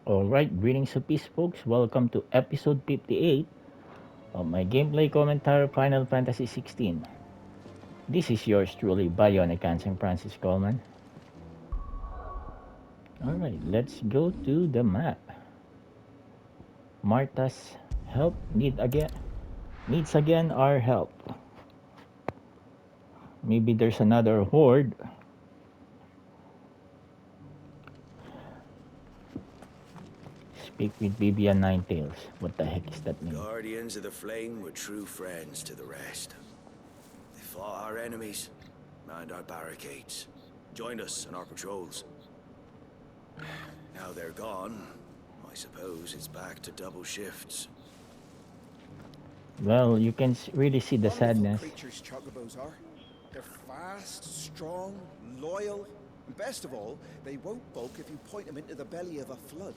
Alright, greetings of peace, folks. Welcome to episode 58 of my gameplay commentary Final Fantasy 16. This is yours truly, Bionicanseng Francis Coleman. Alright, let's go to the map. Martha's help needs again our help. Maybe there's another horde. Speak with Bibian Ninetails. What the heck is that name? Guardians of the Flame were true friends to the rest. They fought our enemies, manned our barricades, joined us in our patrols. Now they're gone. I suppose it's back to double shifts. Well, you can really see the Wonderful sadness. creatures chocobos are. They're fast, strong, loyal, and best of all, they won't balk if you point them into the belly of a flood.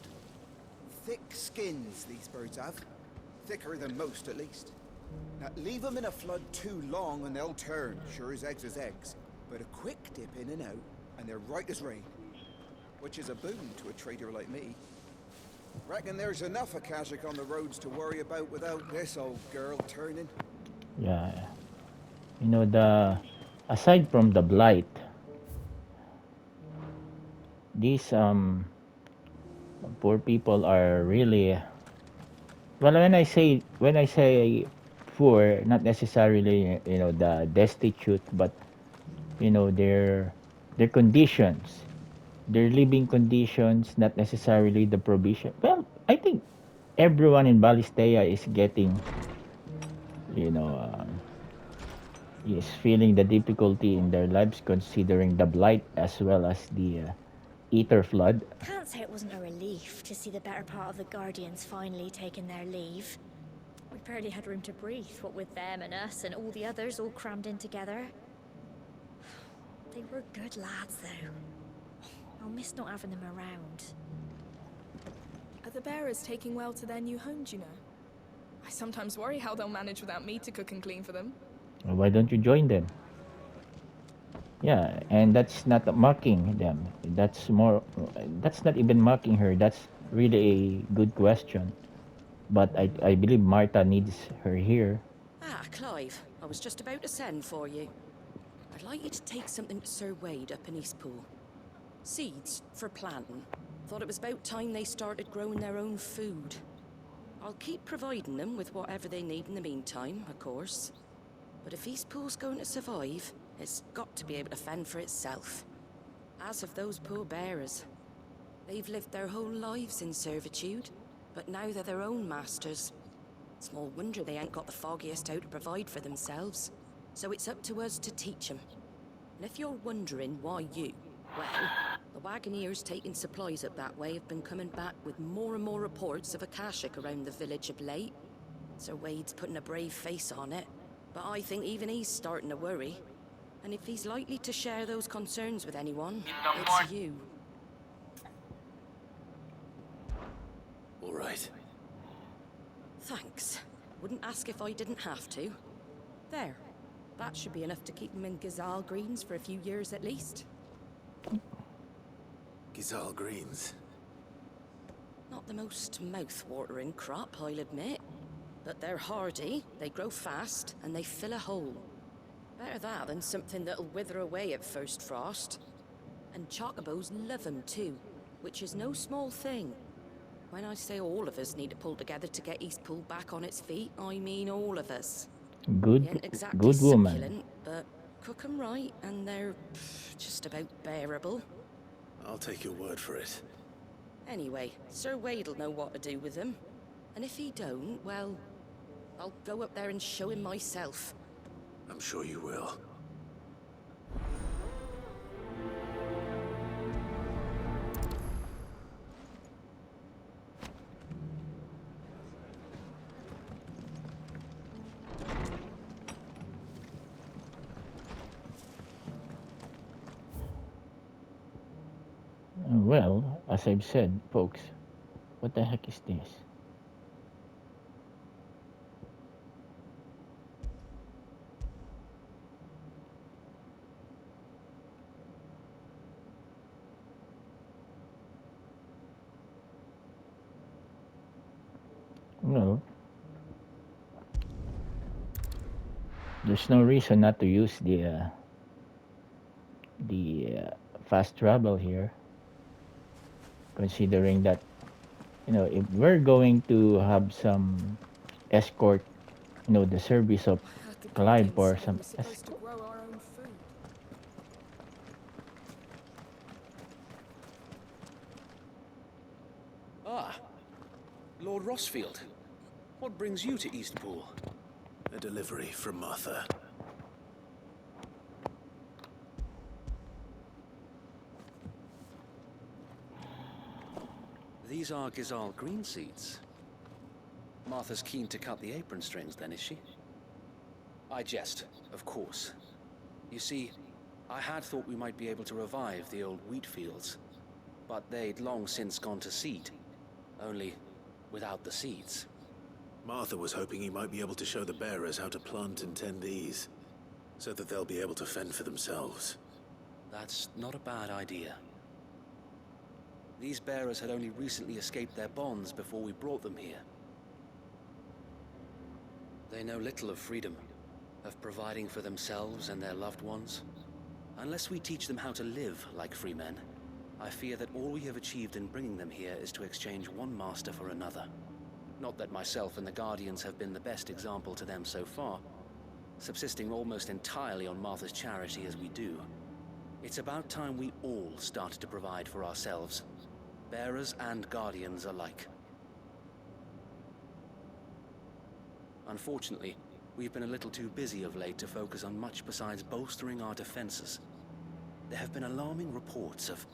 Thick skins these birds have. Thicker than most, at least. Now, leave them in a flood too long and they'll turn, sure as eggs is eggs. But a quick dip in and out, and they're right as rain. Which is a boon to a trader like me. Reckon there's enough Akashic on the roads to worry about without this old girl turning. Yeah. You know, aside from the blight, these poor people are really, well, when I say poor, not necessarily, the destitute, but their conditions, their living conditions, not necessarily the provision. Well, I think everyone in Balistea is getting, you know um, is feeling the difficulty in their lives, considering the blight as well as the ether flood. Can't say it wasn't a relief to see the better part of the Guardians finally taking their leave. We barely had room to breathe, what with them and us and all the others all crammed in together. They were good lads, though. I'll miss not having them around. Are the bearers taking well to their new homes, you know? I sometimes worry how they'll manage without me to cook and clean for them. Why don't you join them? Yeah, and that's not mocking them. That's not even mocking her. That's really a good question. But I believe Martha needs her here. Ah, Clive, I was just about to send for you. I'd like you to take something to Sir Wade up in Eastpool. Seeds for planting. Thought it was about time they started growing their own food. I'll keep providing them with whatever they need in the meantime, of course. But if Eastpool's going to survive, it's got to be able to fend for itself. As of those poor bearers. They've lived their whole lives in servitude, but now they're their own masters. Small wonder they ain't got the foggiest how to provide for themselves. So it's up to us to teach them. And if you're wondering why you, well, the Wagoneers taking supplies up that way have been coming back with more and more reports of Akashic around the village of late. Sir Wade's putting a brave face on it, but I think even he's starting to worry. And if he's likely to share those concerns with anyone, it's you. All right. Thanks. Wouldn't ask if I didn't have to. There. That should be enough to keep them in Gazal Greens for a few years at least. Gazal Greens. Not the most mouth-watering crop, I'll admit. But they're hardy, they grow fast, and they fill a hole. Better that than something that'll wither away at first frost. And chocobos love 'em too, which is no small thing. When I say all of us need to pull together to get Eastpool back on its feet, I mean all of us. They ain't exactly Good woman. succulent, but cook 'em right and they're just about bearable. I'll take your word for it. Anyway, Sir Wade'll know what to do with them. And if he don't, well, I'll go up there and show him myself. I'm sure you will. Well, as I've said, folks, what the heck is this? No, there's no reason not to use the fast travel here, considering that if we're going to have some escort, the service of I heard the Clive Guardians for say some we're supposed to grow our own food. Ah, Lord Rossfield. What brings you to Eastpool? A delivery from Martha. These are Gizal green seeds. Martha's keen to cut the apron strings then, is she? I jest, of course. You see, I had thought we might be able to revive the old wheat fields, but they'd long since gone to seed, only without the seeds. Martha was hoping he might be able to show the bearers how to plant and tend these, so that they'll be able to fend for themselves. That's not a bad idea. These bearers had only recently escaped their bonds before we brought them here. They know little of freedom, of providing for themselves and their loved ones. Unless we teach them how to live like free men, I fear that all we have achieved in bringing them here is to exchange one master for another. Not that myself and the Guardians have been the best example to them so far, subsisting almost entirely on Martha's charity as we do. It's about time we all started to provide for ourselves, bearers and Guardians alike. Unfortunately, we've been a little too busy of late to focus on much besides bolstering our defenses. There have been alarming reports of...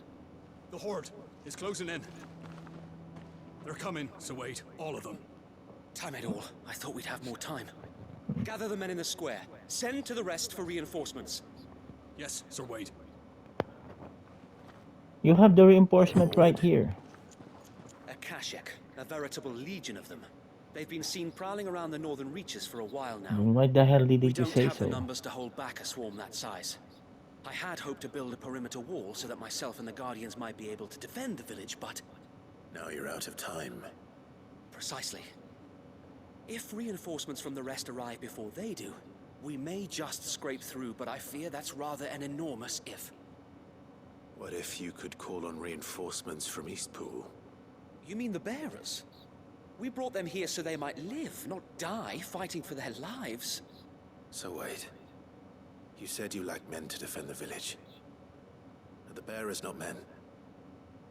The Horde is closing in. They're coming, so wait, all of them. Time it all. I thought we'd have more time. Gather the men in the square. Send to the rest for reinforcements. Yes, Sir Wade. You have the reinforcement right here. A Kashek, a veritable legion of them. They've been seen prowling around the northern reaches for a while now. Why the hell did We you don't say have the so? numbers to hold back a swarm that size. I had hoped to build a perimeter wall so that myself and the Guardians might be able to defend the village, but... Now you're out of time. Precisely. If reinforcements from the rest arrive before they do, we may just scrape through, but I fear that's rather an enormous if. What if you could call on reinforcements from Eastpool? You mean the bearers? We brought them here so they might live, not die, fighting for their lives. So wait. You said you lacked men to defend the village. Are the bearers not men?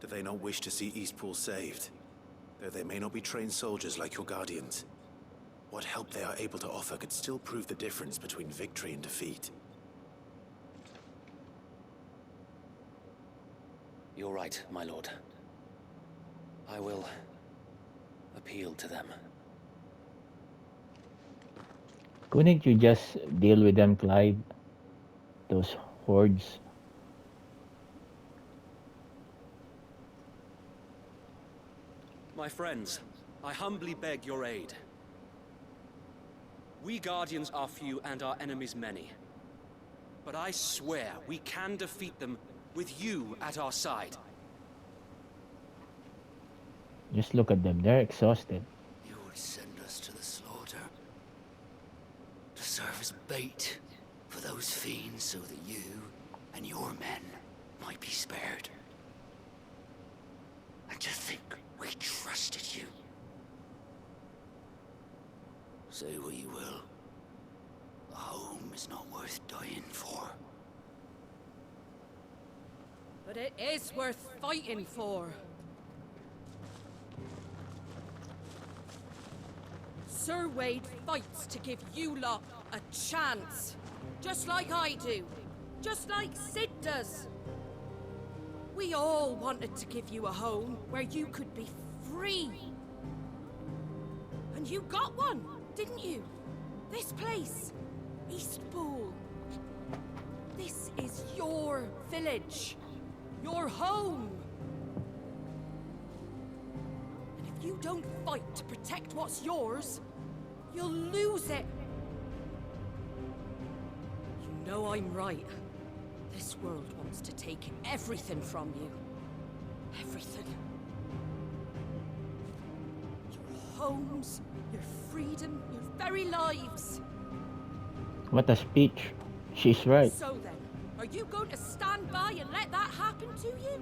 Do they not wish to see Eastpool saved? Though they may not be trained soldiers like your Guardians. What help they are able to offer could still prove the difference between victory and defeat. You're right, my lord. I will appeal to them. Couldn't you just deal with them, Clive? Those hordes. My friends, I humbly beg your aid. We Guardians are few and our enemies many. But I swear we can defeat them with you at our side. Just look at them. They're exhausted. You would send us to the slaughter. To serve as bait for those fiends so that you and your men might be spared. And to think we trusted you. Say what you will. The home is not worth dying for. But it is worth fighting for. Sir Wade fights to give you lot a chance. Just like I do. Just like Sid does. We all wanted to give you a home where you could be free. And you got one, didn't you? This place, Eastpool. This is your village. Your home. And if you don't fight to protect what's yours, you'll lose it. You know I'm right. This world wants to take everything from you. Everything. Your homes, your freedom, your very lives. What a speech. She's right. So then, are you going to stand by and let that happen to you?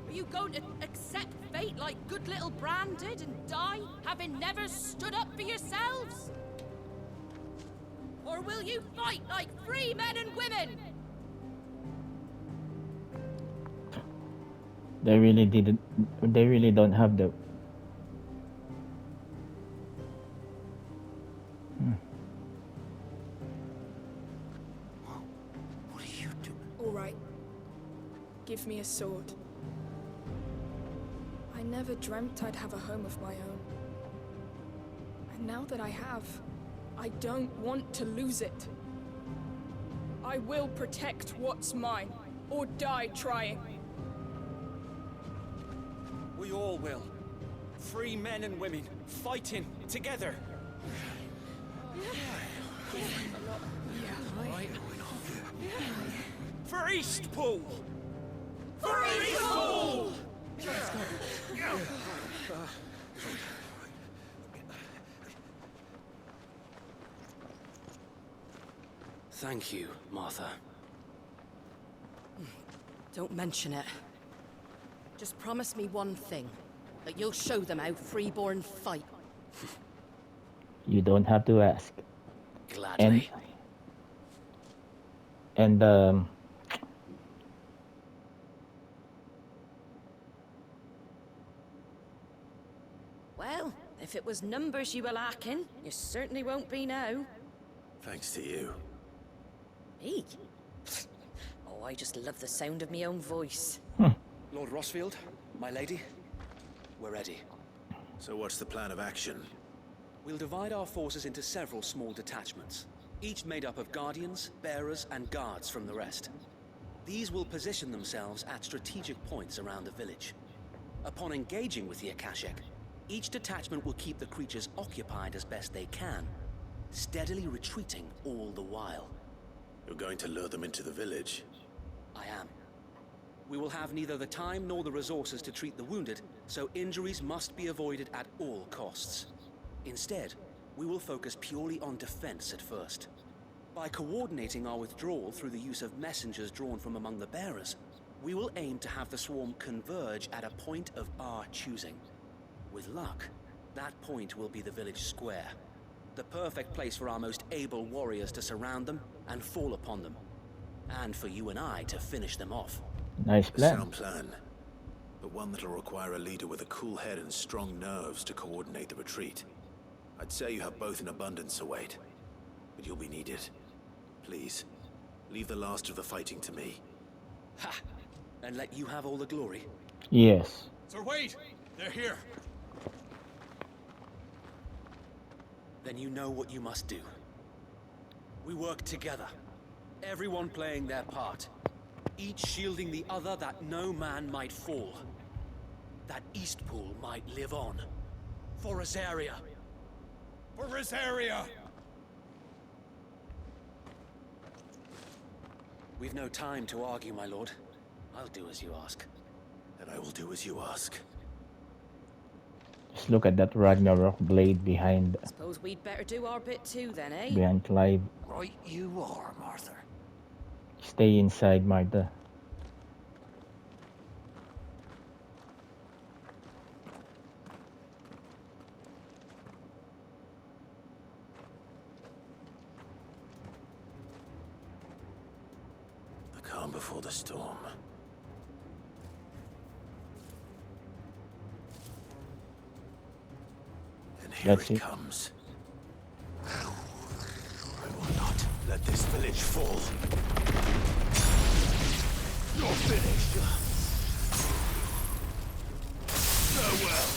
Are you going to accept fate like good little Bran did and die, having never stood up for yourselves? Or will you fight like free men and women? They really didn't. They really don't have the. What are you doing? All right. Give me a sword. I never dreamt I'd have a home of my own. And now that I have, I don't want to lose it. I will protect what's mine, or die trying. We all will. Free men and women, fighting together. For Eastpool! For Eastpool! Thank you, Martha. Don't mention it. Just promise me one thing. That you'll show them how freeborn fight. You don't have to ask. Gladly. And Well, if it was numbers you were lacking, you certainly won't be now. Thanks to you. Me? Oh, I just love the sound of my own voice. Lord Rossfield, my lady, we're ready. So what's the plan of action? We'll divide our forces into several small detachments, each made up of guardians, bearers, and guards from the rest. These will position themselves at strategic points around the village. Upon engaging with the Akashic, each detachment will keep the creatures occupied as best they can, steadily retreating all the while. You're going to lure them into the village? I am. We will have neither the time nor the resources to treat the wounded, so injuries must be avoided at all costs. Instead, we will focus purely on defense at first. By coordinating our withdrawal through the use of messengers drawn from among the bearers, we will aim to have the swarm converge at a point of our choosing. With luck, that point will be the village square, the perfect place for our most able warriors to surround them and fall upon them, and for you and I to finish them off. nice A plan. sound plan, but one that'll require a leader with a cool head and strong nerves to coordinate the retreat. I'd say you have both in abundance, Sir Wade, but you'll be needed. Please, leave the last of the fighting to me. Ha! And let you have all the glory? Yes. Sir Wade! They're here! Then you know what you must do. We work together, everyone playing their part, each shielding the other that no man might fall, that Eastpool might live on. For Rosaria! For Rosaria! We've no time to argue, my lord. I'll do as you ask. And I will do as you ask. Just look at that Ragnarok blade behind Suppose we'd better do our bit too then, eh? Clive. Right you are, Martha. Stay inside, Martha. The calm before the storm. And here That's it it. comes. I will not let this village fall. You're finished. Farewell.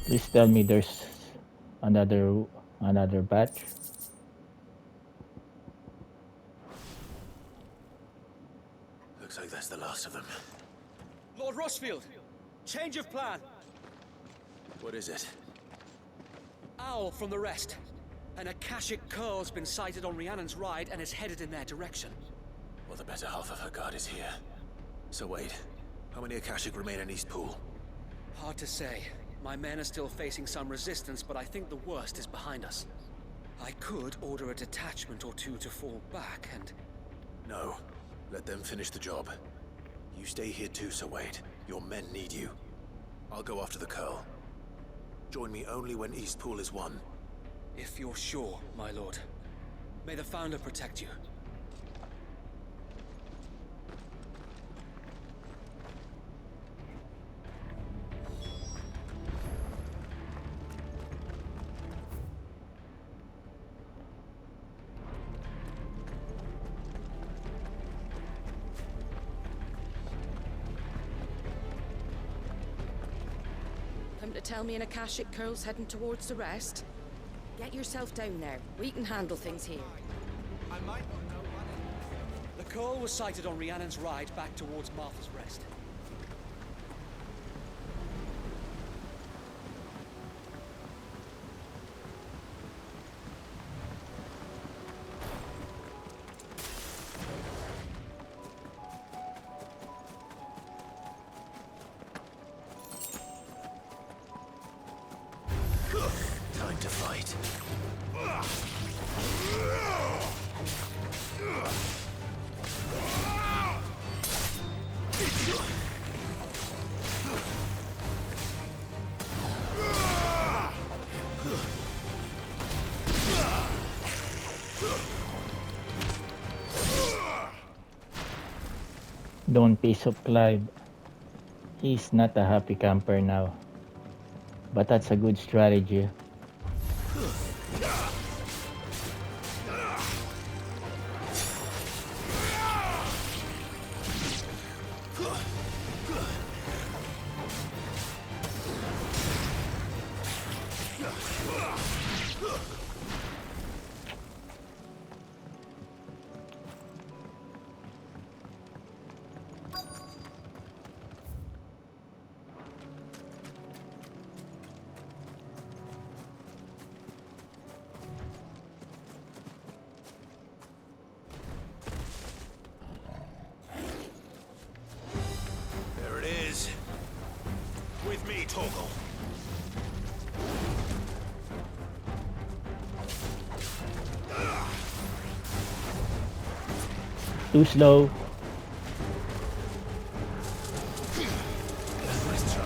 Please tell me there's another batch. Looks like that's the last of them. Lord Rushfield! Change of plan! What is it? Owl from the rest. An Akashic Curl's been sighted on Rhiannon's ride and is headed in their direction. Well, the better half of her guard is here. So wait, how many Akashic remain in East Pool? Hard to say. My men are still facing some resistance, but I think the worst is behind us. I could order a detachment or two to fall back and... No. Let them finish the job. You stay here too, Sir Wade. Your men need you. I'll go after the Curl. Join me only when East Pool is won. If you're sure, my lord. May the Founder protect you. Come to tell me an Akashic Curl's heading towards the rest? Get yourself down there. We can handle things here. I might not know what it... The Curl was sighted on Rhiannon's ride back towards Martha's Rest. Time to fight. Don't piece of Clive. He's not a happy camper now. But that's a good strategy. There it is. With me, Torgal. Too slow. Let's try.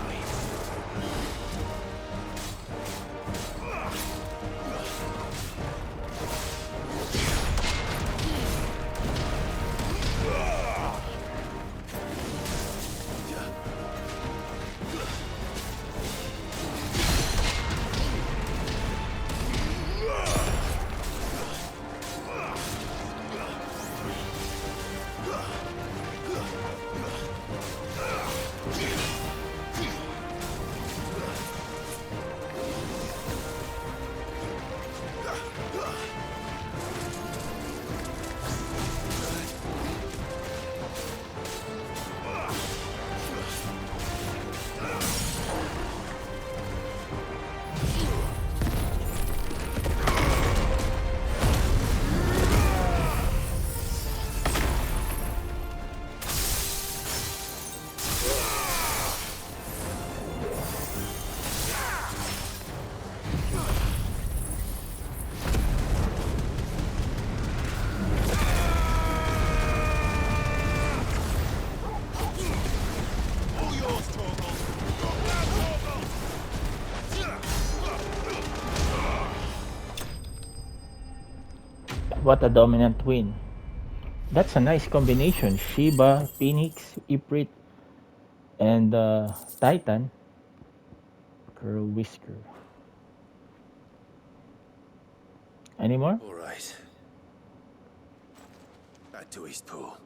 What a dominant win. That's a nice combination. Shiba, Phoenix, Ifrit, and Titan. Curl Whisker. Any more? All right. Back to East Pool.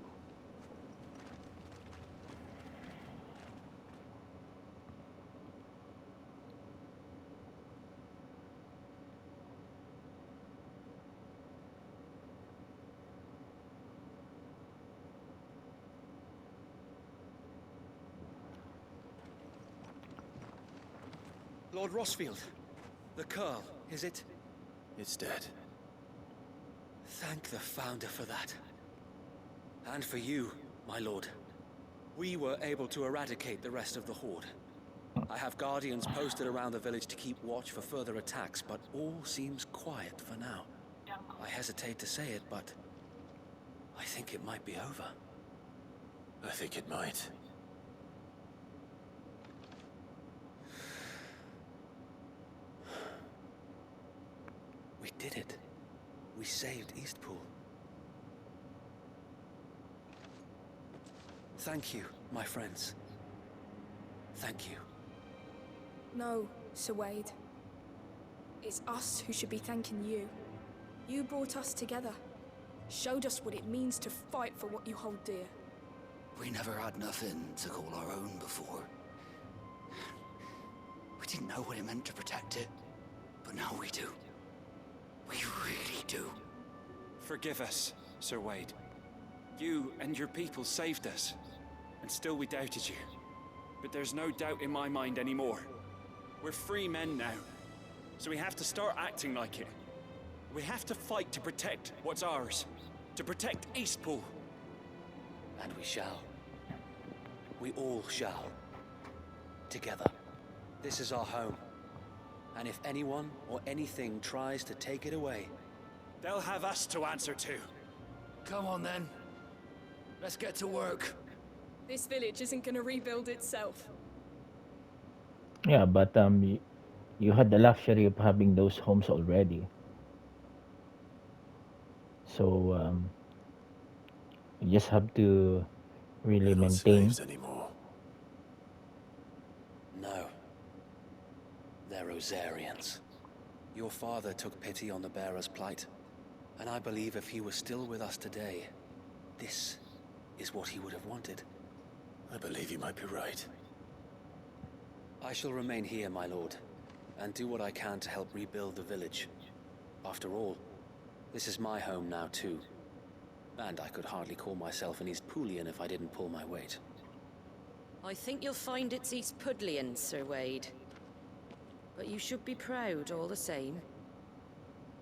Lord Rossfield. The Curl, is it? It's dead. Thank the Founder for that. And for you, my lord. We were able to eradicate the rest of the Horde. I have guardians posted around the village to keep watch for further attacks, but all seems quiet for now. I hesitate to say it, but I think it might be over. I think it might. We did it. We saved Eastpool. Thank you, my friends. Thank you. No, Sir Wade. It's us who should be thanking you. You brought us together. Showed us what it means to fight for what you hold dear. We never had nothing to call our own before. We didn't know what it meant to protect it, but now we do. We really do. Forgive us, Sir Wade. You and your people saved us, and still we doubted you. But there's no doubt in my mind anymore. We're free men now, so we have to start acting like it. We have to fight to protect what's ours, to protect Eastpool. And we shall. We all shall. Together. This is our home. And if anyone or anything tries to take it away, they'll have us to answer to. Come on then. Let's get to work. This village isn't gonna rebuild itself. Yeah, but you had the luxury of having those homes already. So you just have to really They're not maintain. slaves anymore. no. They're Rosarians. Your father took pity on the bearer's plight, and I believe if he was still with us today, this is what he would have wanted. I believe you might be right. I shall remain here, my lord, and do what I can to help rebuild the village. After all, this is my home now too. And I could hardly call myself an Eastpoolian if I didn't pull my weight. I think you'll find it's East Pudlian, Sir Wade. But you should be proud all the same.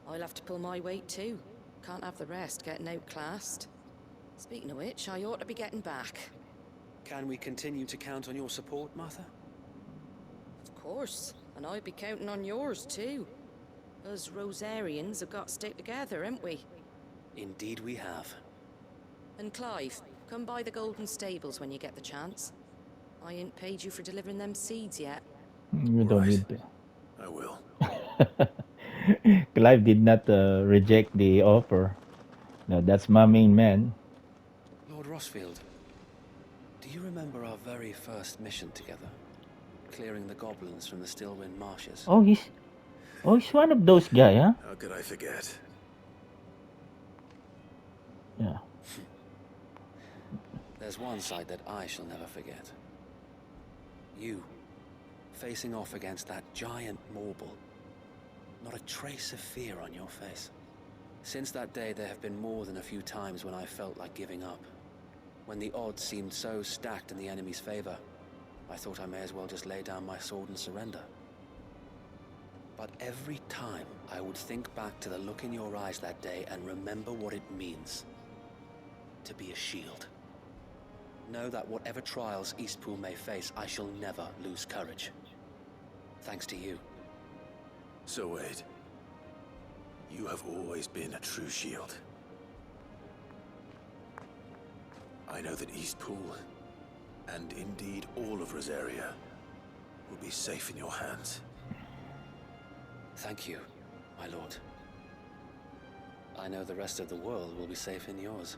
I'll have to pull my weight too. Can't have the rest getting outclassed. Speaking of which, I ought to be getting back. Can we continue to count on your support, Martha? Of course, and I'd be counting on yours too. Us Rosarians have got to stick together, haven't we? Indeed we have. And Clive, come by the Golden Stables when you get the chance. I ain't paid you for delivering them seeds yet. You don't Right. need to. I will. Clive did not reject the offer. No, that's my main man. Lord Rossfield, do you remember our very first mission together? Clearing the goblins from the Stillwind marshes? Oh, he's one of those guy, huh? How could I forget? Yeah. There's one sight that I shall never forget. You, facing off against that giant Morble. Not a trace of fear on your face. Since that day, there have been more than a few times when I felt like giving up. When the odds seemed so stacked in the enemy's favor, I thought I may as well just lay down my sword and surrender. But every time, I would think back to the look in your eyes that day and remember what it means to be a shield. Know that whatever trials Eastpool may face, I shall never lose courage. Thanks to you. So Wade, you have always been a true shield. I know that Eastpool, and indeed all of Rosaria, will be safe in your hands. Thank you, my lord. I know the rest of the world will be safe in yours.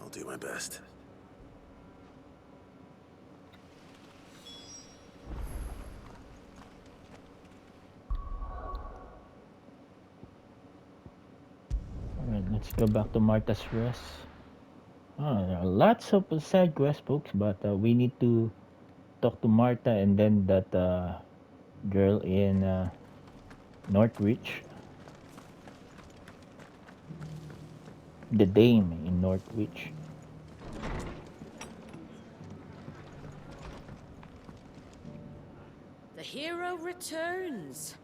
I'll do my best. Alright, let's go back to Martha's Rest. There are lots of side quest books, but we need to talk to Martha and then that girl in Northwich. The dame in Northwich. hero returns.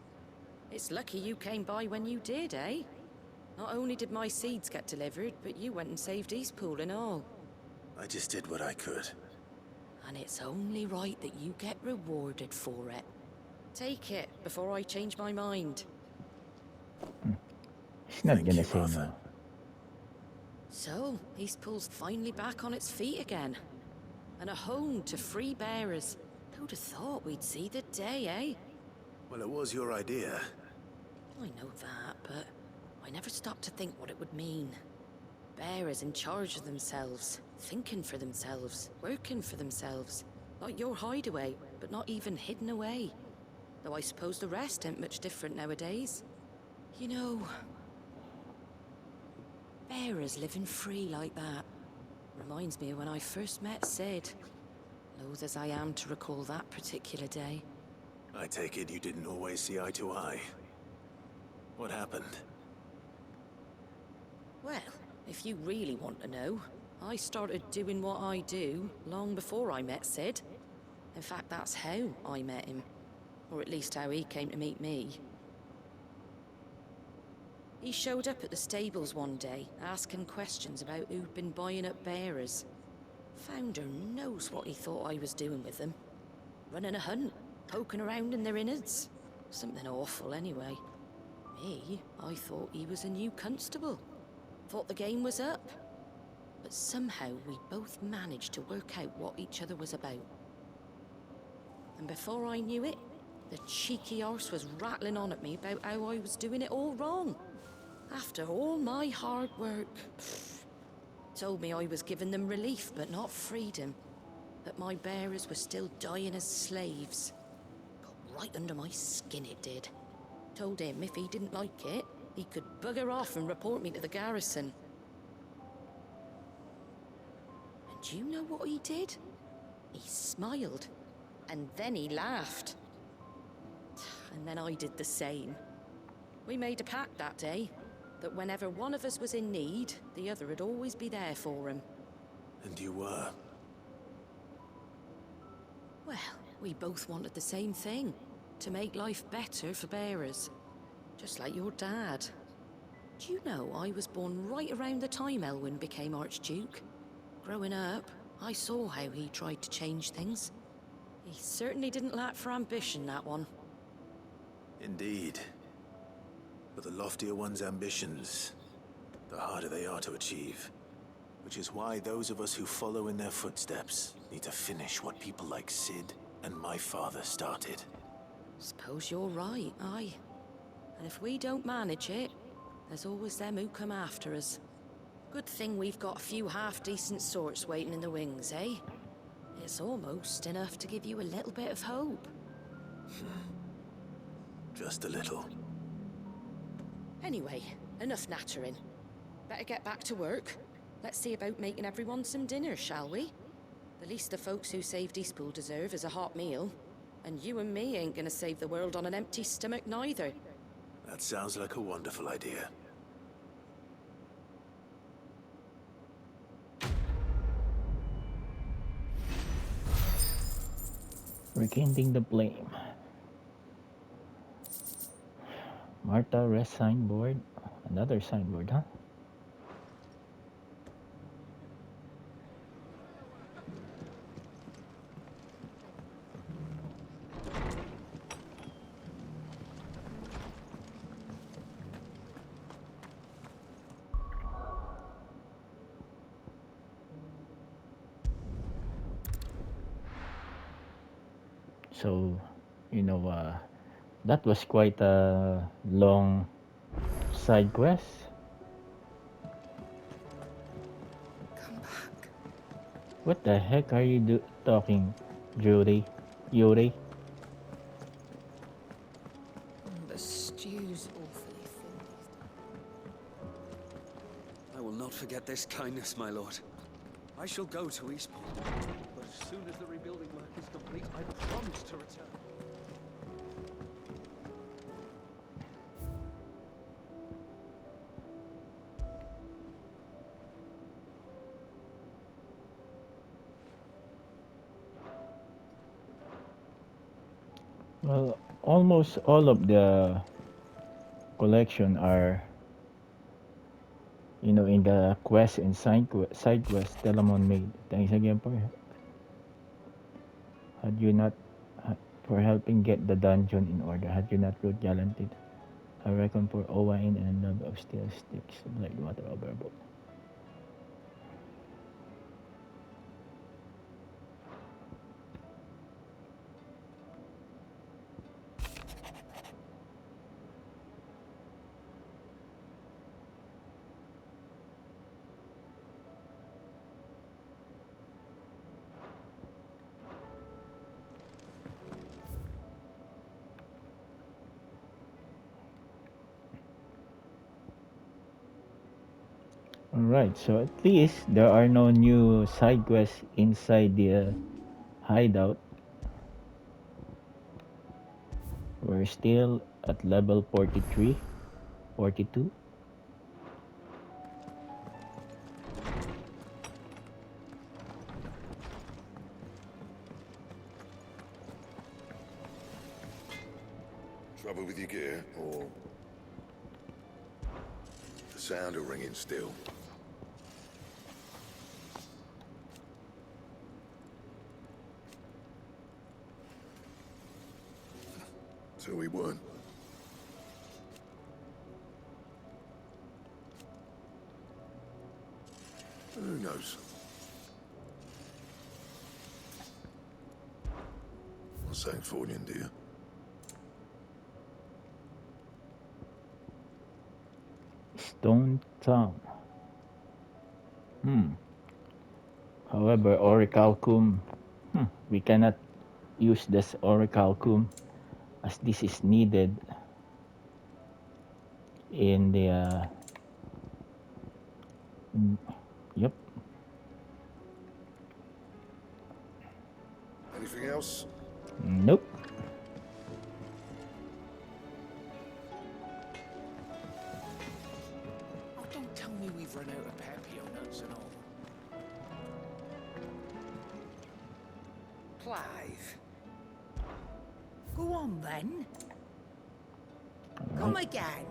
It's lucky you came by when you did, eh? Not only did my seeds get delivered, but you went and saved Eastpool and all. I just did what I could. And it's only right that you get rewarded for it. Take it before I change my mind. He's not Thank gonna you, say Martha. no. So, Eastpool's finally back on its feet again. And a home to free bearers. Who'd have thought we'd see the day, eh? Well, it was your idea. I know that, but I never stopped to think what it would mean. Bearers in charge of themselves, thinking for themselves, working for themselves. Like your hideaway, but not even hidden away. Though I suppose the rest ain't much different nowadays. You know, bearers living free like that reminds me of when I first met Sid. Loath as I am to recall that particular day. I take it you didn't always see eye to eye. What happened? Well, if you really want to know, I started doing what I do long before I met Sid. In fact, that's how I met him. Or at least how he came to meet me. He showed up at the stables one day, asking questions about who'd been buying up bearers. Founder knows what he thought I was doing with them. Running a hunt, poking around in their innards. Something awful anyway. Me, I thought he was a new constable. Thought the game was up. But somehow we both managed to work out what each other was about. And before I knew it, the cheeky arse was rattling on at me about how I was doing it all wrong. After all my hard work. Told me I was giving them relief, but not freedom. That my bearers were still dying as slaves. Got right under my skin, it did. Told him if he didn't like it, he could bugger off and report me to the garrison. And do you know what he did? He smiled. And then he laughed. And then I did the same. We made a pact that day, that whenever one of us was in need, the other would always be there for him. And you were? Well, we both wanted the same thing. To make life better for bearers. Just like your dad. Do you know I was born right around the time Elwyn became Archduke? Growing up, I saw how he tried to change things. He certainly didn't lack for ambition, that one. Indeed. But the loftier one's ambitions, the harder they are to achieve. Which is why those of us who follow in their footsteps need to finish what people like Sid and my father started. Suppose you're right, aye. And if we don't manage it, there's always them who come after us. Good thing we've got a few half-decent sorts waiting in the wings, eh? It's almost enough to give you a little bit of hope. Just a little. Anyway, enough nattering. Better get back to work. Let's see about making everyone some dinner, shall we? The least the folks who saved Eastpool deserve is a hot meal. And you and me ain't gonna save the world on an empty stomach neither. That sounds like a wonderful idea. Rekindling the flame. Martha rest signboard. Another signboard, huh? So, that was quite a long side quest. Come back. What the heck are you talking, Yuri? Yuri? The stew's awfully thin. I will not forget this kindness, my lord. I shall go to Eastpool. But as soon as the rebuilding work is complete, I promise to return. Well, almost all of the collection are, in the quest and side quest Telamon made. Thanks again had you not for helping get the dungeon in order. Had you not wrote gallantly, I reckon for Owain and a number of steel sticks, like water overboard. Alright, so at least there are no new side quests inside the hideout. We're still at level 43, 42. Trouble with your gear, or the sound of ringing still? So we weren't. Who knows? What's saying Fornian, dear? Stone Town. However, Orichalcum, we cannot use this Orichalcum as this is needed in the yep. Anything else? Nope. Oh, don't tell me we've run out of Pepio nuts and all. Clive. Go on then. Come again.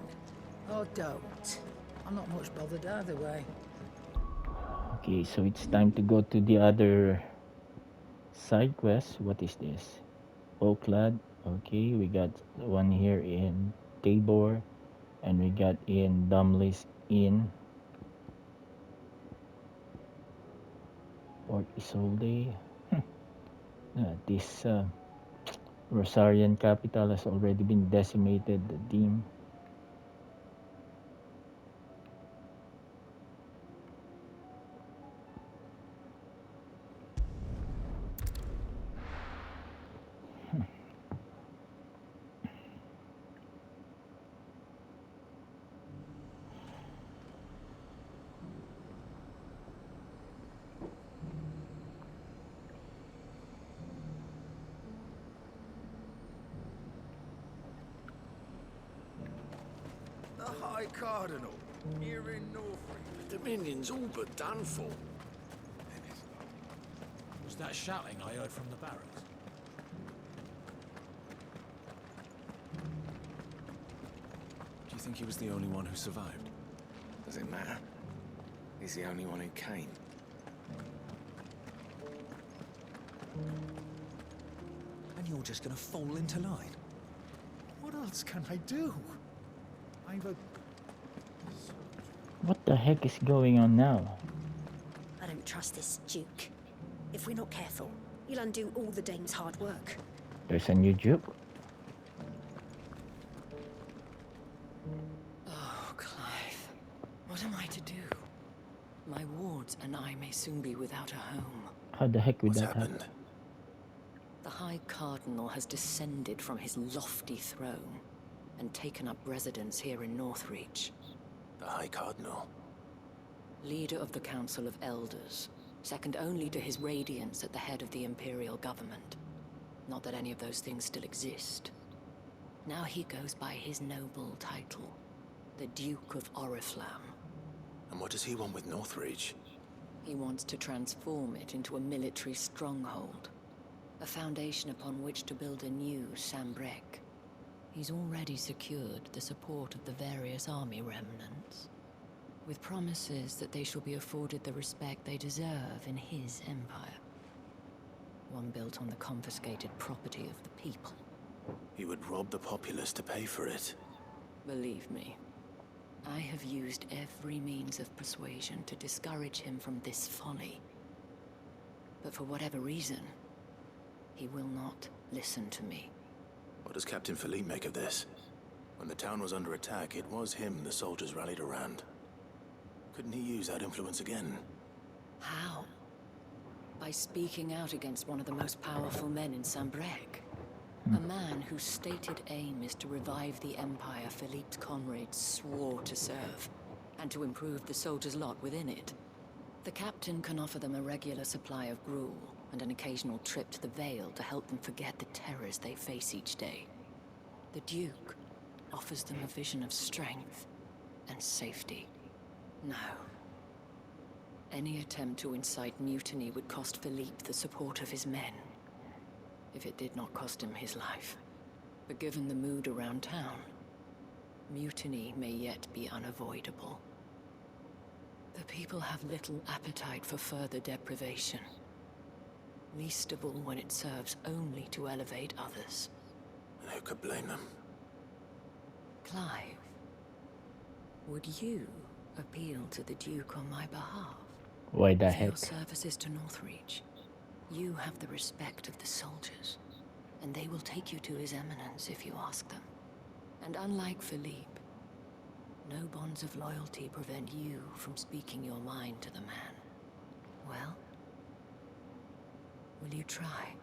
Or don't. I'm not much bothered either way. Okay, so it's time to go to the other side quest. What is this? Oaklad. Okay, we got one here in Tabor, and we got in Dumley's Inn. Port Isolde. This Rosarian capital has already been decimated. The Deem. The High Cardinal, here in Northridge. The Dominion's all but done for. Was that shouting I heard from the barracks? Do you think he was the only one who survived? Does it matter? He's the only one who came. And you're just gonna fall into line? What else can I do? What the heck is going on now? I don't trust this Duke. If we're not careful, he'll undo all the Dame's hard work. There's a new Duke. Oh, Clive. What am I to do? My wards and I may soon be without a home. How the heck would What's that happened? happen? The High Cardinal has descended from his lofty throne and taken up residence here in Northreach. The High Cardinal. Leader of the Council of Elders, second only to his Radiance at the head of the Imperial government. Not that any of those things still exist. Now he goes by his noble title, the Duke of Oriflamme. And what does he want with Northreach? He wants to transform it into a military stronghold, A foundation upon which to build a new Sambrek. He's already secured the support of the various army remnants, with promises that they shall be afforded the respect they deserve in his empire. One built on the confiscated property of the people. He would rob the populace to pay for it. Believe me, I have used every means of persuasion to discourage him from this folly. But for whatever reason, he will not listen to me. What does Captain Philippe make of this? When the town was under attack, it was him the soldiers rallied around. Couldn't he use that influence again? How? By speaking out against one of the most powerful men in Sambrek. A man whose stated aim is to revive the empire Philippe's comrades swore to serve, and to improve the soldiers' lot within it. The captain can offer them a regular supply of gruel, and an occasional trip to the Vale to help them forget the terrors they face each day. The Duke offers them a vision of strength and safety. No. Any attempt to incite mutiny would cost Philippe the support of his men, if it did not cost him his life. But given the mood around town, mutiny may yet be unavoidable. The people have little appetite for further deprivation. Least of all when it serves only to elevate others. And who could blame them? Clive, would you appeal to the Duke on my behalf? Why the For heck? your services to Northreach, you have the respect of the soldiers, and they will take you to His Eminence if you ask them. And unlike Philippe, no bonds of loyalty prevent you from speaking your mind to the man. Well? Will you try?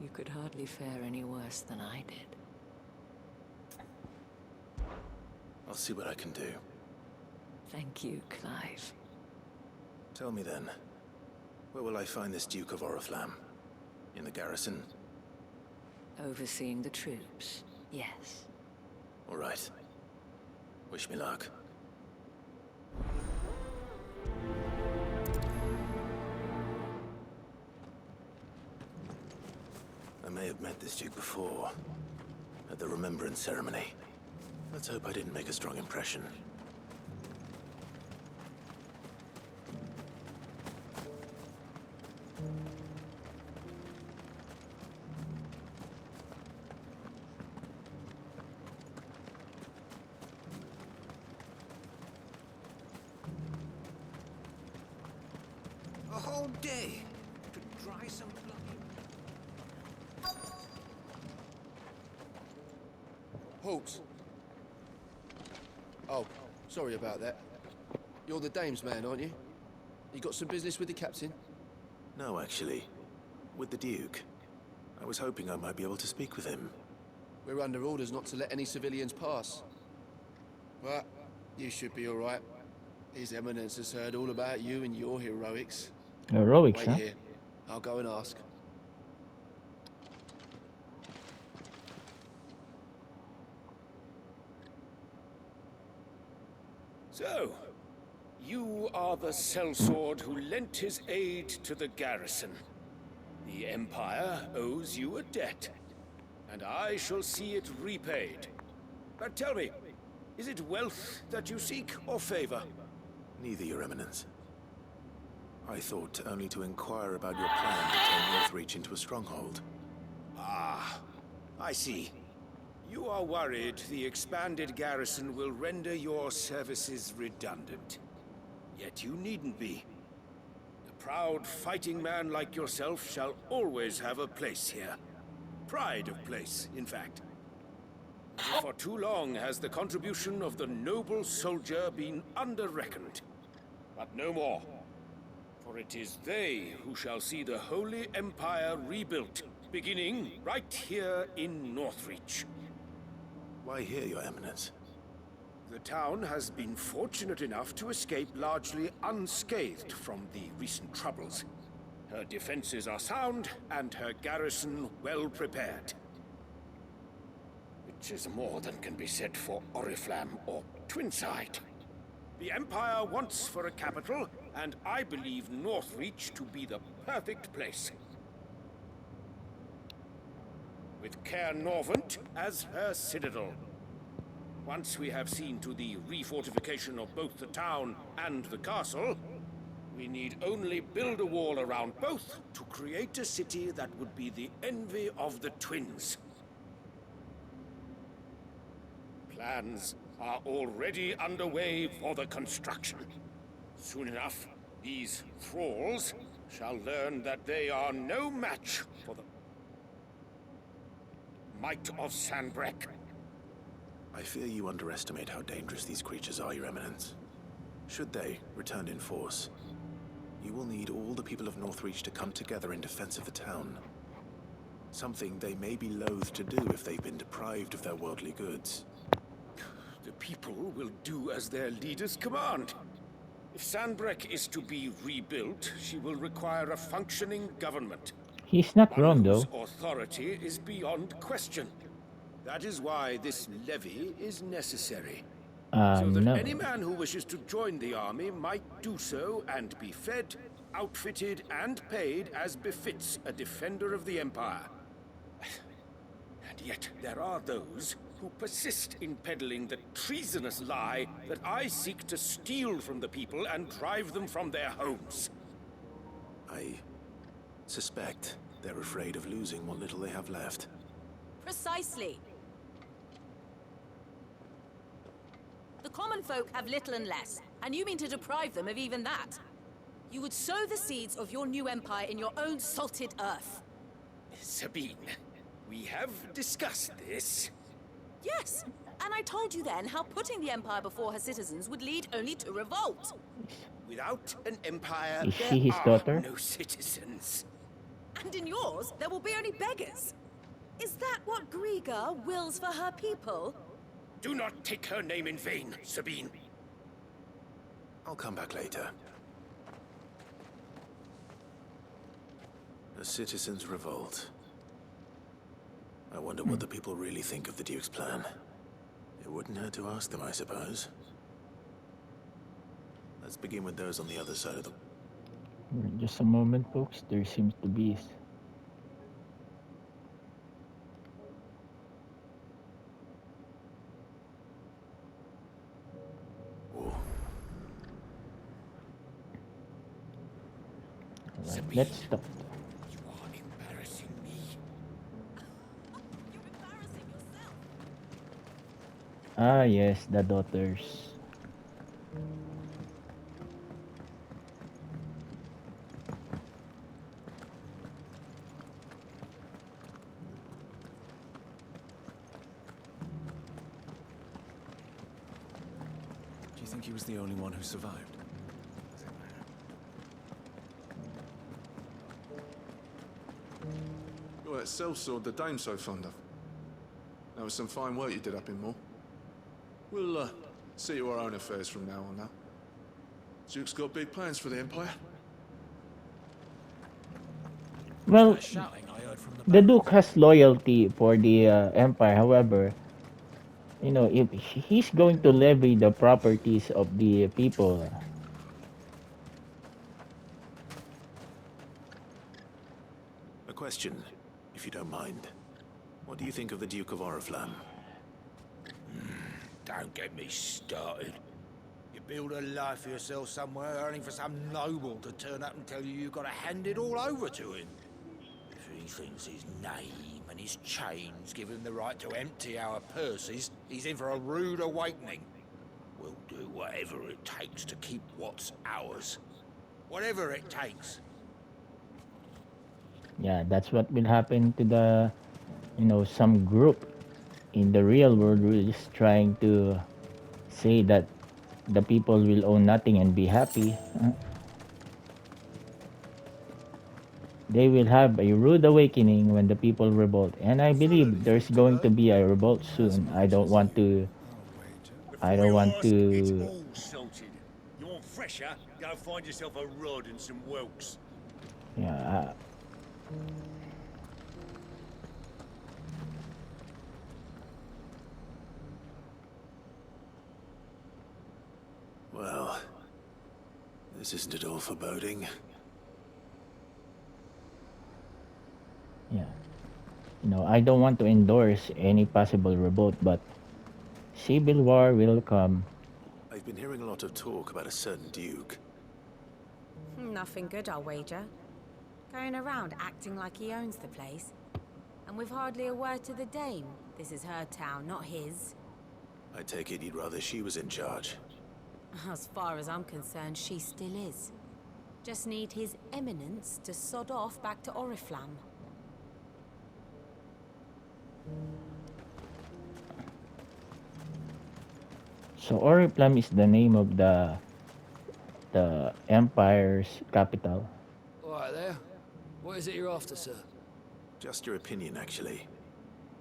You could hardly fare any worse than I did. I'll see what I can do. Thank you, Clive. Tell me then, where will I find this Duke of Oriflamme? In the garrison? Overseeing the troops, yes. All right. Wish me luck. I may have met this Duke before, at the Remembrance Ceremony. Let's hope I didn't make a strong impression. A whole day to dry some blood. Halt! Oh, sorry about that. You're the dame's man, aren't you? You got some business with the captain? No, actually. With the Duke. I was hoping I might be able to speak with him. We're under orders not to let any civilians pass. But you should be all right. His Eminence has heard all about you and your heroics. Heroics, Wait huh? here. I'll go and ask. So, you are the sellsword who lent his aid to the garrison. The Empire owes you a debt, and I shall see it repaid. But tell me, is it wealth that you seek, or favor? Neither, Your Eminence. I thought only to inquire about your plan to turn Northreach into a stronghold. Ah, I see. You are worried the expanded garrison will render your services redundant. Yet you needn't be. A proud fighting man like yourself shall always have a place here. Pride of place, in fact. For too long has the contribution of the noble soldier been under-reckoned. But no more. For it is they who shall see the Holy Empire rebuilt, beginning right here in Northreach. Why here, Your Eminence? The town has been fortunate enough to escape largely unscathed from the recent troubles. Her defenses are sound, and her garrison well prepared. Which is more than can be said for Oriflamme or Twinside. The Empire wants for a capital, and I believe Northreach to be the perfect place. with Caer Norvent as her citadel. Once we have seen to the refortification of both the town and the castle, we need only build a wall around both to create a city that would be the envy of the twins. Plans are already underway for the construction. Soon enough, these thralls shall learn that they are no match for the might of Sanbreque. I fear you underestimate how dangerous these creatures are, Your Eminence. Should they return in force, you will need all the people of Northreach to come together in defense of the town. Something they may be loath to do if they've been deprived of their worldly goods. The people will do as their leaders command. If Sanbreque is to be rebuilt, she will require a functioning government. He's not wrong, One whose though. authority is beyond question. That is why this levy is necessary. So that No. any man who wishes to join the army might do so and be fed, outfitted, and paid as befits a defender of the Empire. And yet there are those who persist in peddling the treasonous lie that I seek to steal from the people and drive them from their homes. I suspect they're afraid of losing what little they have left. Precisely. The common folk have little and less, and you mean to deprive them of even that. You would sow the seeds of your new empire in your own salted earth. Sabine, we have discussed this. Yes, and I told you then how putting the empire before her citizens would lead only to revolt. Without an empire, Is there she his are daughter? no citizens. And in yours, there will be only beggars. Is that what Griga wills for her people? Do not take her name in vain, Sabine. I'll come back later. A citizens' revolt. I wonder what the people really think of the Duke's plan. It wouldn't hurt to ask them, I suppose. Let's begin with those on the other side of the... Just a moment, folks. There seems to be... Alright, let's stop. You are embarrassing me. You're embarrassing yourself. Ah, yes, the daughters. Do you think he was the only one who survived? You're that sellsword the dame's so fond of. That was some fine work you did up in Moor. We'll, see to our own affairs from now on now. Duke's got big plans for the Empire. Well, That shouting I heard from the Duke has loyalty for the Empire. However, you know, if he's going to levy the properties of the people, A question, if you don't mind. What do you think of the Duke of Oriflamme? Don't get me started. You build a life for yourself somewhere, only for some noble to turn up and tell you you've got to hand it all over to him. If he thinks his name and his chains give him the right to empty our purses, he's in for a rude awakening. We'll do whatever it takes to keep what's ours. Whatever it takes. yeah, that's what will happen to the, you know, some group in the real world who is trying to say that the people will own nothing and be happy. They will have a rude awakening when the people revolt, and I believe there's going to be a revolt soon. I don't want to. It's all salted. You want fresher? Go find yourself a rod and some whelks. Yeah. Well, this isn't at all foreboding. Yeah. I don't want to endorse any possible revolt, but civil war will come. I've been hearing a lot of talk about a certain duke. Nothing good, I'll wager. Going around acting like he owns the place. And with hardly a word to the dame. This is her town, not his. I take it you'd rather she was in charge. As far as I'm concerned, she still is. Just need his eminence to sod off back to Oriflamme. So Oriflamme is the name of the empire's capital. All right there. What is it you're after, sir? Just your opinion, actually.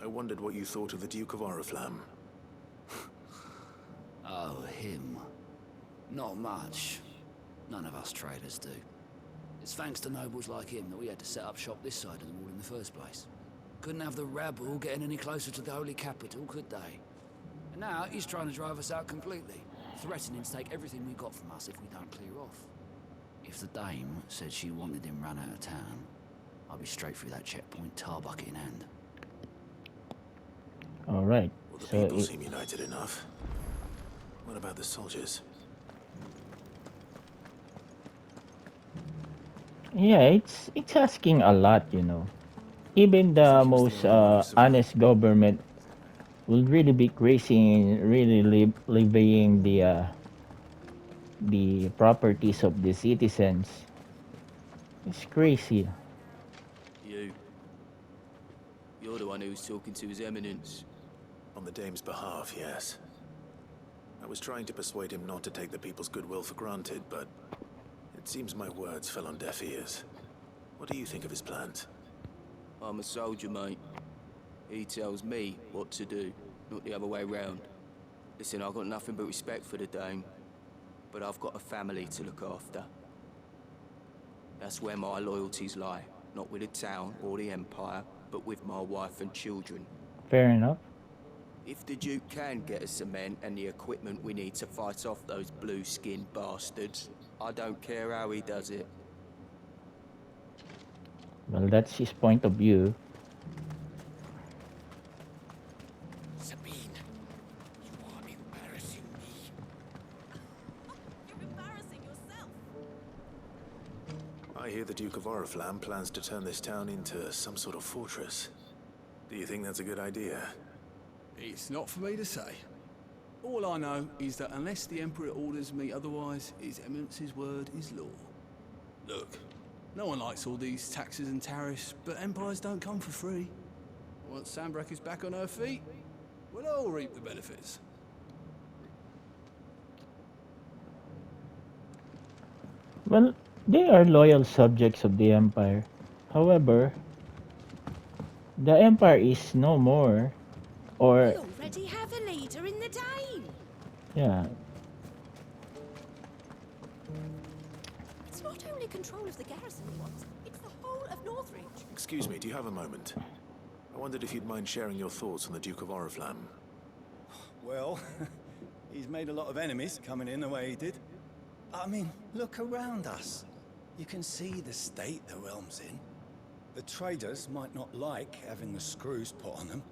I wondered what you thought of the Duke of Oriflamme. Oh, him. Not much. None of us traders do. It's thanks to nobles like him that we had to set up shop this side of the wall in the first place. Couldn't have the rabble getting any closer to the holy capital, could they? And now he's trying to drive us out completely, threatening to take everything we got from us if we don't clear off. If the dame said she wanted him run out of town, I'd be straight through that checkpoint, tar bucket in hand. All right. Well, the So people seem united enough. What about the soldiers? yeah, it's asking a lot. Even the most honest government will really be crazy in really levying the properties of the citizens. It's crazy. You. You're the one who's talking to His Eminence. On the dame's behalf, yes. I was trying to persuade him not to take the people's goodwill for granted, but it seems my words fell on deaf ears. What do you think of his plans? I'm a soldier, mate. He tells me what to do, not the other way round. Listen, I've got nothing but respect for the dame, but I've got a family to look after. That's where my loyalties lie, not with the town or the Empire, but with my wife and children. Fair enough. If the Duke can get us cement and the equipment we need to fight off those blue-skinned bastards, I don't care how he does it. Well, that's his point of view. Sabine, you are embarrassing me. You're embarrassing yourself. I hear the Duke of Oriflamme plans to turn this town into some sort of fortress. Do you think that's a good idea? It's not for me to say. All I know is that unless the Emperor orders me otherwise, His Eminence's word is law. Look, no one likes all these taxes and tariffs, but empires don't come for free. Once Sanbreque is back on her feet, we'll all reap the benefits. Well, they are loyal subjects of the empire. However, the empire is no more, or We already have a leader in the dame. yeah, It's not only control of the garrison he wants, it's the whole of Northridge. Excuse me, do you have a moment? I wondered if you'd mind sharing your thoughts on the Duke of Oriflamme. Well, he's made a lot of enemies coming in the way he did. I mean, look around us. You can see the state the realm's in. The traders might not like having the screws put on them,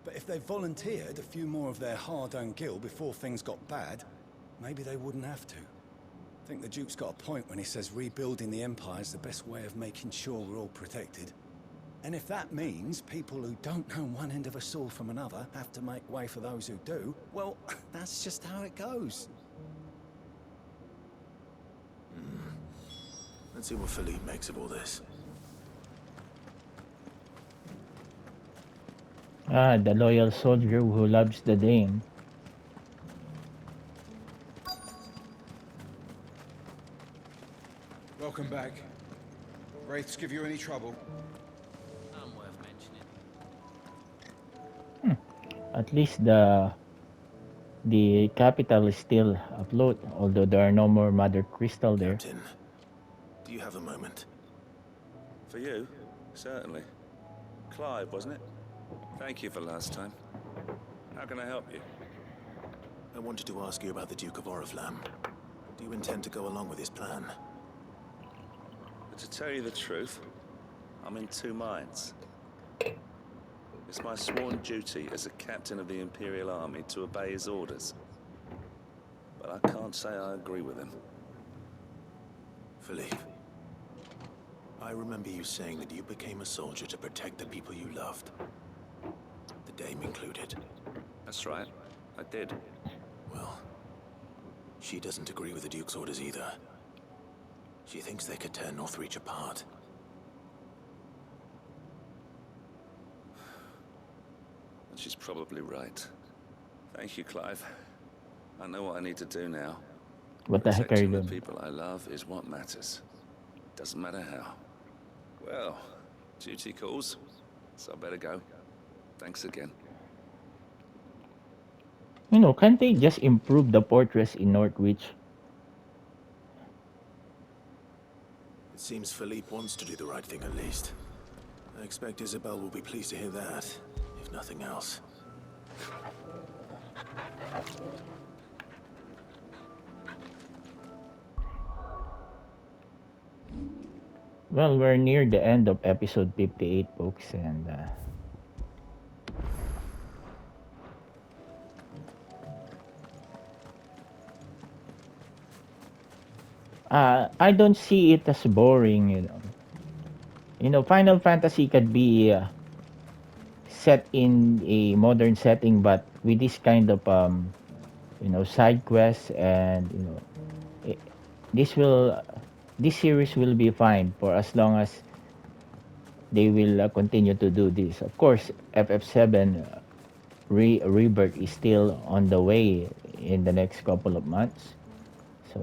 but if they volunteered a few more of their hard-earned gil before things got bad, maybe they wouldn't have to. I think the Duke's got a point when he says rebuilding the Empire is the best way of making sure we're all protected. And if that means people who don't know one end of a sword from another have to make way for those who do, well, that's just how it goes. Let's see what Philippe makes of all this. the loyal soldier who loves the dame. Welcome back. Wraiths give you any trouble? None worth mentioning. At least the capital is still afloat, although there are no more Mother Crystal there. Captain, do you have a moment? For you? Certainly. Clive, wasn't it? Thank you for last time. How can I help you? I wanted to ask you about the Duke of Oriflamme. Do you intend to go along with his plan? But to tell you the truth, I'm in two minds. It's my sworn duty as a captain of the Imperial Army to obey his orders. But I can't say I agree with him. Philippe, I remember you saying that you became a soldier to protect the people you loved. The Dame included. That's right. I did. Well, she doesn't agree with the Duke's orders either. She thinks they could tear Northreach apart. And she's probably right. Thank you, Clive. I know what I need to do now. What the heck are you Protecting the doing? people I love is what matters. Doesn't matter how. Well, duty calls, so I better go. Thanks again. You know, can't they just improve the fortress in Northwich? It seems Philippe wants to do the right thing at least. I expect Isabel will be pleased to hear that, if nothing else. Well, we're near the end of episode 58, folks, and I don't see it as boring. Final Fantasy could be set in a modern setting, but with this kind of side quests, and it, this will this series will be fine for as long as they will continue to do this. Of course, FF7 Rebirth is still on the way in the next couple of months. So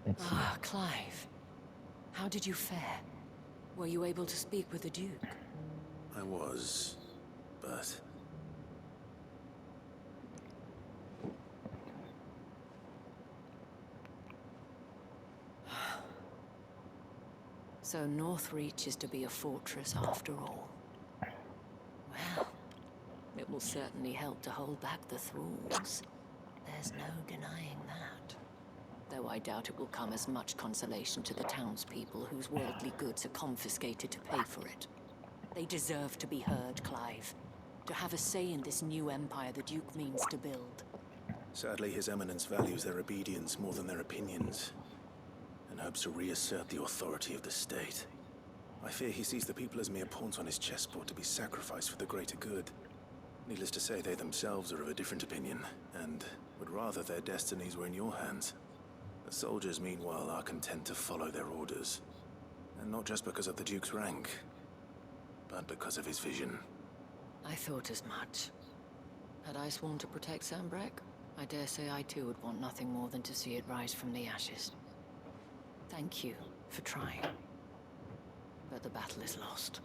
let's see. Ah, Clive. How did you fare? Were you able to speak with the Duke? I was, but... So Northreach is to be a fortress after all. Well, it will certainly help to hold back the thralls. There's no denying that. Though I doubt it will come as much consolation to the townspeople whose worldly goods are confiscated to pay for it. They deserve to be heard, Clive. To have a say in this new empire the Duke means to build. Sadly, His Eminence values their obedience more than their opinions, and hopes to reassert the authority of the state. I fear he sees the people as mere pawns on his chessboard to be sacrificed for the greater good. Needless to say, they themselves are of a different opinion, and would rather their destinies were in your hands. The soldiers, meanwhile, are content to follow their orders. And not just because of the Duke's rank, but because of his vision. I thought as much. Had I sworn to protect Sanbreque, I dare say I too would want nothing more than to see it rise from the ashes. Thank you for trying. But the battle is lost.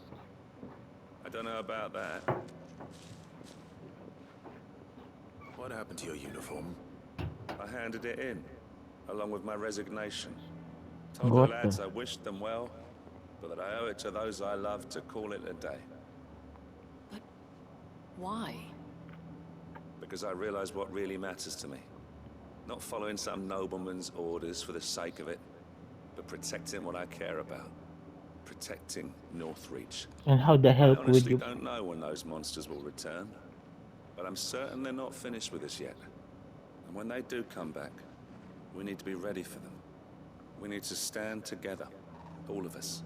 I don't know about that. What happened to your uniform? I handed it in, along with my resignation. Told What the lads I wished them well, but that I owe it to those I love to call it a day. Why? Because I realize what really matters to me. Not following some nobleman's orders for the sake of it, but protecting what I care about. Protecting Northreach. And how the I hell would honestly you... don't know when those monsters will return, but I'm certain they're not finished with us yet. And when they do come back, we need to be ready for them. We need to stand together, all of us.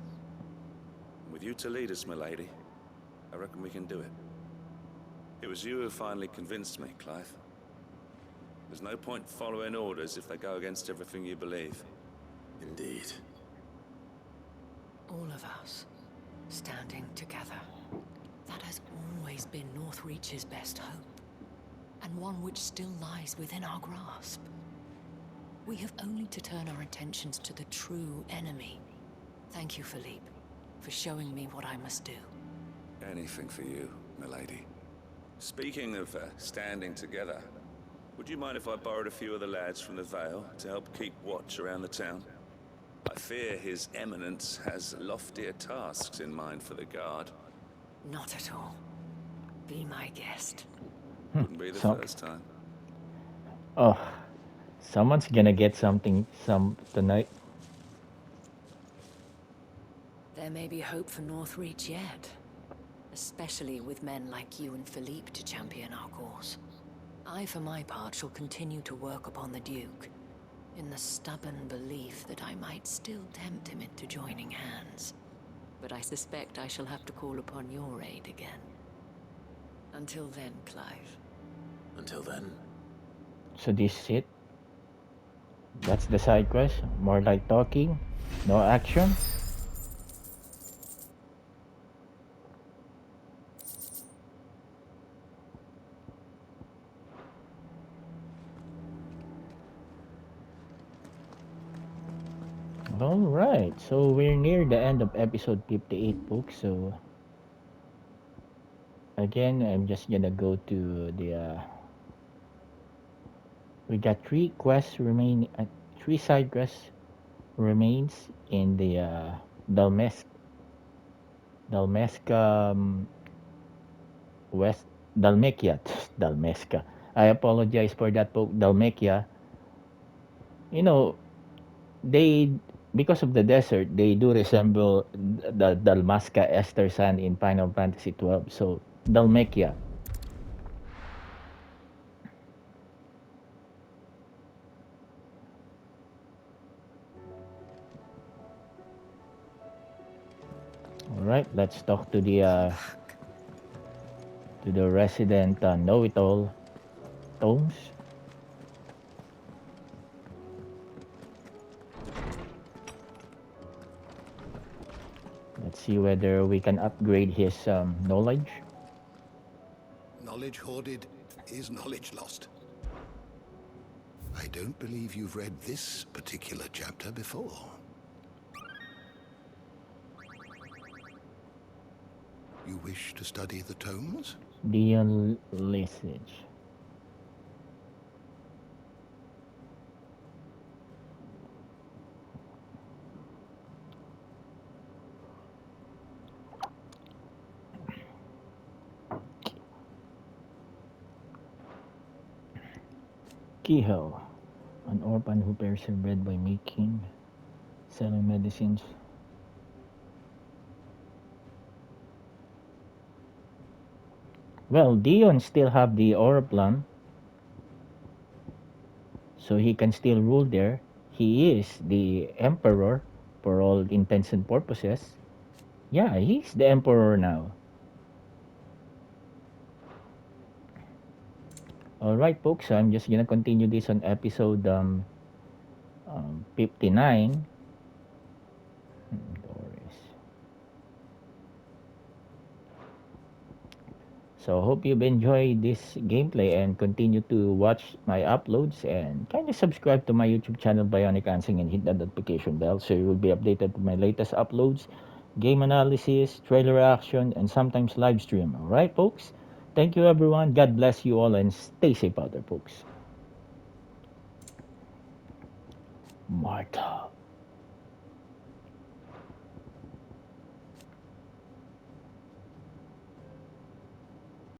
And with you to lead us, milady, I reckon we can do it. It was you who finally convinced me, Clive. There's no point following orders if they go against everything you believe. Indeed. All of us, standing together. That has always been Northreach's best hope, and one which still lies within our grasp. We have only to turn our attentions to the true enemy. Thank you, Philippe, for showing me what I must do. Anything for you, milady. Speaking of standing together, would you mind if I borrowed a few of the lads from the Vale to help keep watch around the town? I fear His Eminence has loftier tasks in mind for the guard. Not at all. Be my guest. Wouldn't be the first time. Oh, someone's gonna get some tonight. There may be hope for Northreach yet. especially with men like you and Philippe to champion our cause. I, for my part, shall continue to work upon the Duke, in the stubborn belief that I might still tempt him into joining hands. But I suspect I shall have to call upon your aid again. Until then, Clive. Until then. So this is it. That's the side quest. More like talking, no action. All right, so we're near the end of episode 58, folks. So again, I'm just gonna go to the. We got three side quests remains in the Dalmesk, Dalmeska West, Dalmekia, Dalmeska. I apologize for that, folks. Dalmekia. You know, they because of the desert, they do resemble the Dalmasca Esther Sand in Final Fantasy 12. So Dalmekia. All right, let's talk to the resident know-it-all, Tomes. Let's see whether we can upgrade his knowledge. Knowledge hoarded is knowledge lost. I don't believe you've read this particular chapter before. You wish to study the tomes? Dion Lisage. Kehoe, an orphan who bears her bread by selling medicines. Well, Dion still have the Oraplan, so he can still rule there. He is the emperor for all intents and purposes. Yeah, he's the emperor now. All right, folks. So I'm just gonna continue this on episode 59. Doris. So hope you've enjoyed this gameplay and continue to watch my uploads and kindly subscribe to my YouTube channel Bionicanseng and hit that notification bell so you will be updated with my latest uploads, game analysis, trailer reaction, and sometimes live stream. All right, folks. Thank you, everyone. God bless you all and stay safe out there, folks. Marta.